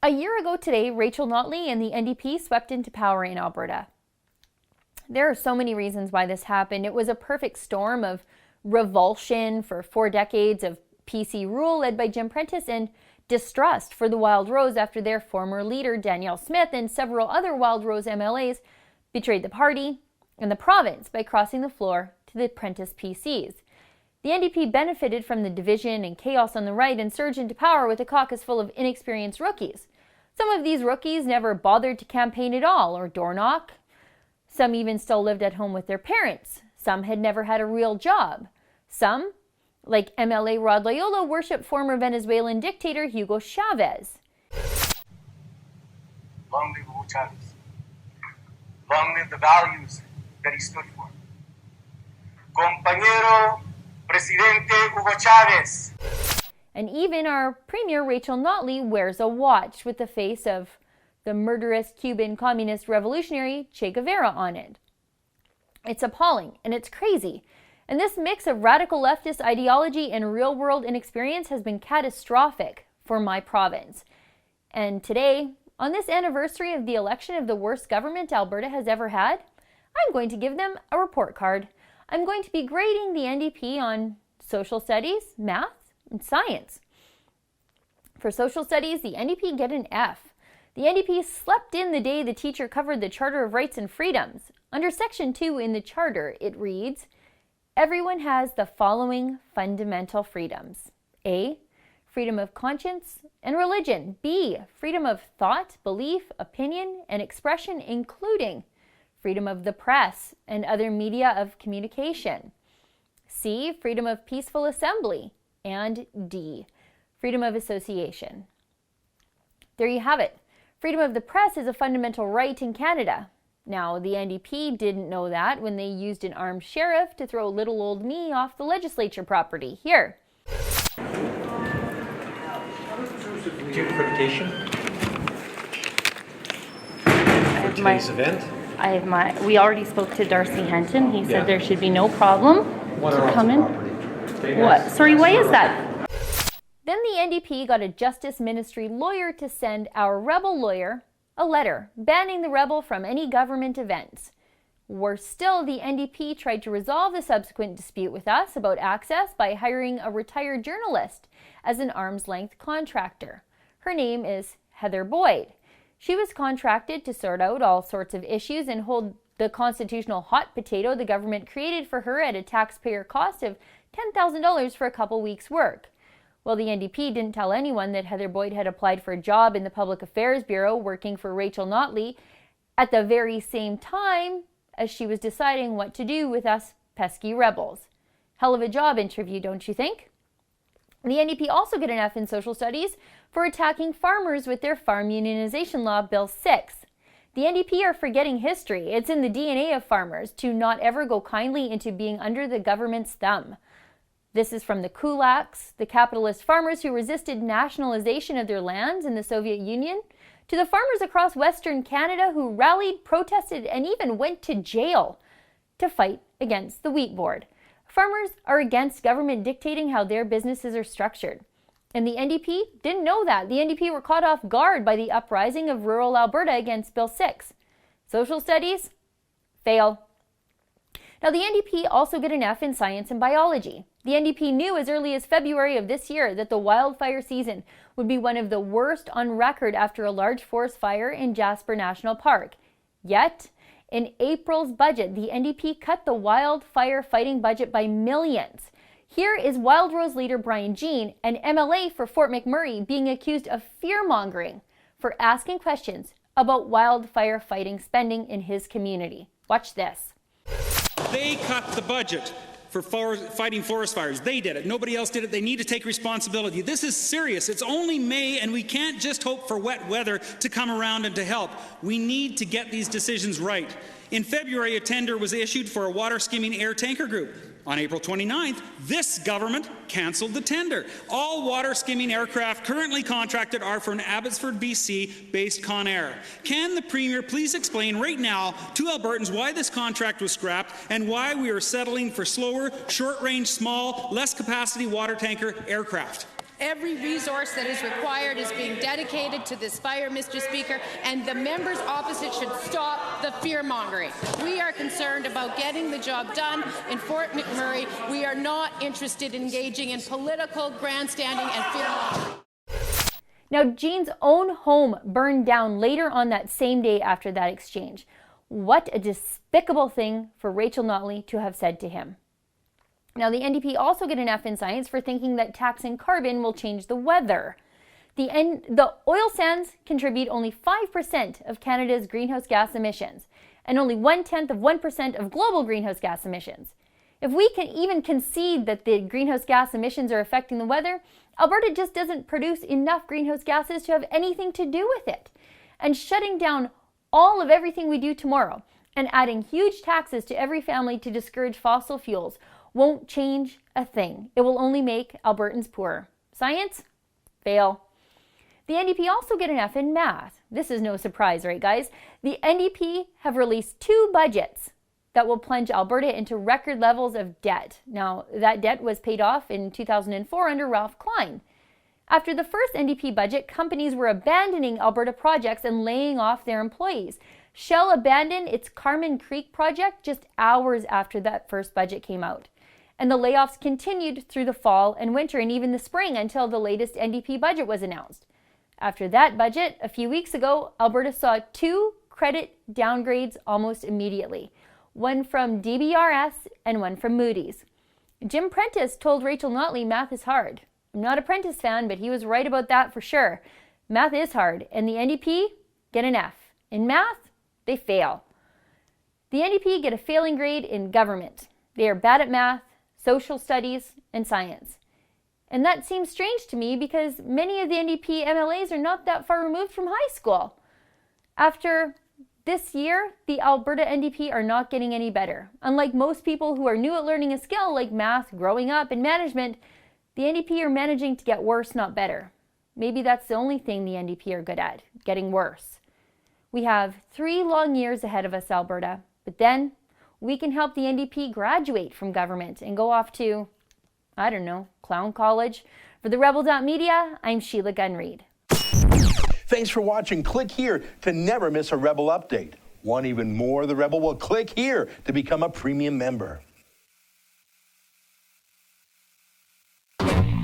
A year ago today, Rachel Notley and the NDP swept into power in Alberta. There are so many reasons why this happened. It was a perfect storm of revulsion for 4 decades of PC rule led by Jim Prentice and distrust for the Wild Rose after their former leader, Danielle Smith, and several other Wild Rose MLAs betrayed the party and the province by crossing the floor to the Prentice PCs. The NDP benefited from the division and chaos on the right and surged into power with a caucus full of inexperienced rookies. Some of these rookies never bothered to campaign at all or door knock. Some even still lived at home with their parents. Some had never had a real job. Some, like MLA Rod Loyola, worship former Venezuelan dictator Hugo Chavez. Long live Hugo Chavez. Long live the values that he stood for. Compañero Presidente Hugo Chavez. And even our Premier Rachel Notley wears a watch with the face of the murderous Cuban communist revolutionary Che Guevara on it. It's appalling and it's crazy. And this mix of radical leftist ideology and real-world inexperience has been catastrophic for my province. And today, on this anniversary of the election of the worst government Alberta has ever had, I'm going to give them a report card. I'm going to be grading the NDP on social studies, math, and science. For social studies, the NDP get an F. The NDP slept in the day the teacher covered the Charter of Rights and Freedoms. Under Section 2 in the Charter, it reads, everyone has the following fundamental freedoms. A, freedom of conscience and religion. B, freedom of thought, belief, opinion, and expression, including freedom of the press and other media of communication. C, freedom of peaceful assembly. And D, freedom of association. There you have it. Freedom of the press is a fundamental right in Canada. Now, the NDP didn't know that when they used an armed sheriff to throw little old me off the legislature property. Here. Do you have accreditation for today's event? We already spoke to Darcy Henton. He said there should be no problem to come in. What? Sorry, why is that? Then the NDP got a Justice Ministry lawyer to send our rebel lawyer a letter banning the rebel from any government events. Worse still, the NDP tried to resolve the subsequent dispute with us about access by hiring a retired journalist as an arm's-length contractor. Her name is Heather Boyd. She was contracted to sort out all sorts of issues and hold the constitutional hot potato the government created for her at a taxpayer cost of $10,000 for a couple weeks' work. Well, the NDP didn't tell anyone that Heather Boyd had applied for a job in the Public Affairs Bureau working for Rachel Notley at the very same time as she was deciding what to do with us pesky rebels. Hell of a job interview, don't you think? The NDP also get an F in social studies for attacking farmers with their farm unionization law, Bill 6. The NDP are forgetting history. It's in the DNA of farmers to not ever go kindly into being under the government's thumb. This is from the kulaks, the capitalist farmers who resisted nationalization of their lands in the Soviet Union, to the farmers across Western Canada who rallied, protested, and even went to jail to fight against the Wheat Board. Farmers are against government dictating how their businesses are structured. And the NDP didn't know that. The NDP were caught off guard by the uprising of rural Alberta against Bill 6. Social studies? Fail. Now, the NDP also get an F in science and biology. The NDP knew as early as February of this year that the wildfire season would be one of the worst on record after a large forest fire in Jasper National Park. Yet, in April's budget, the NDP cut the wildfire fighting budget by millions. Here is Wild Rose leader Brian Jean, an MLA for Fort McMurray, being accused of fear-mongering for asking questions about wildfire fighting spending in his community. Watch this. They cut the budget for fighting forest fires. They did it. Nobody else did it. They need to take responsibility. This is serious. It's only May, and we can't just hope for wet weather to come around and to help. We need to get these decisions right. In February, a tender was issued for a water skimming air tanker group. On April 29th, this government cancelled the tender. All water skimming aircraft currently contracted are from Abbotsford, BC-based Conair. Can the Premier please explain right now to Albertans why this contract was scrapped and why we are settling for slower, short-range, small, less-capacity water tanker aircraft? Every resource that is required is being dedicated to this fire, Mr. Speaker, and the members opposite should stop the fear-mongering. We are concerned about getting the job done in Fort McMurray. We are not interested in engaging in political grandstanding and fear-mongering. Now, Jean's own home burned down later on that same day after that exchange. What a despicable thing for Rachel Notley to have said to him. Now, the NDP also get an F in science for thinking that taxing carbon will change the weather. The oil sands contribute only 5% of Canada's greenhouse gas emissions, and only 0.1% of global greenhouse gas emissions. If we can even concede that the greenhouse gas emissions are affecting the weather, Alberta just doesn't produce enough greenhouse gases to have anything to do with it. And shutting down all of everything we do tomorrow and adding huge taxes to every family to discourage fossil fuels won't change a thing. It will only make Albertans poorer. Science? Fail. The NDP also get an F in math. This is no surprise, right, guys? The NDP have released 2 budgets that will plunge Alberta into record levels of debt. Now, that debt was paid off in 2004 under Ralph Klein. After the first NDP budget, companies were abandoning Alberta projects and laying off their employees. Shell abandoned its Carmen Creek project just hours after that first budget came out. And the layoffs continued through the fall and winter and even the spring until the latest NDP budget was announced. After that budget, a few weeks ago, Alberta saw 2 credit downgrades almost immediately. One from DBRS and one from Moody's. Jim Prentice told Rachel Notley math is hard. I'm not a Prentice fan, but he was right about that for sure. Math is hard, and the NDP get an F. In math, they fail. The NDP get a failing grade in government. They are bad at math, social studies, and science. And that seems strange to me because many of the NDP MLAs are not that far removed from high school. After this year, the Alberta NDP are not getting any better. Unlike most people who are new at learning a skill like math, growing up, and management, the NDP are managing to get worse, not better. Maybe that's the only thing the NDP are good at, getting worse. We have 3 long years ahead of us, Alberta, but then we can help the NDP graduate from government and go off to, I don't know, clown college. For the Rebel.media, I'm Sheila Gunn Reid. Thanks for watching. Click here to never miss a Rebel update. Want even more of the Rebel? Well, click here to become a premium member.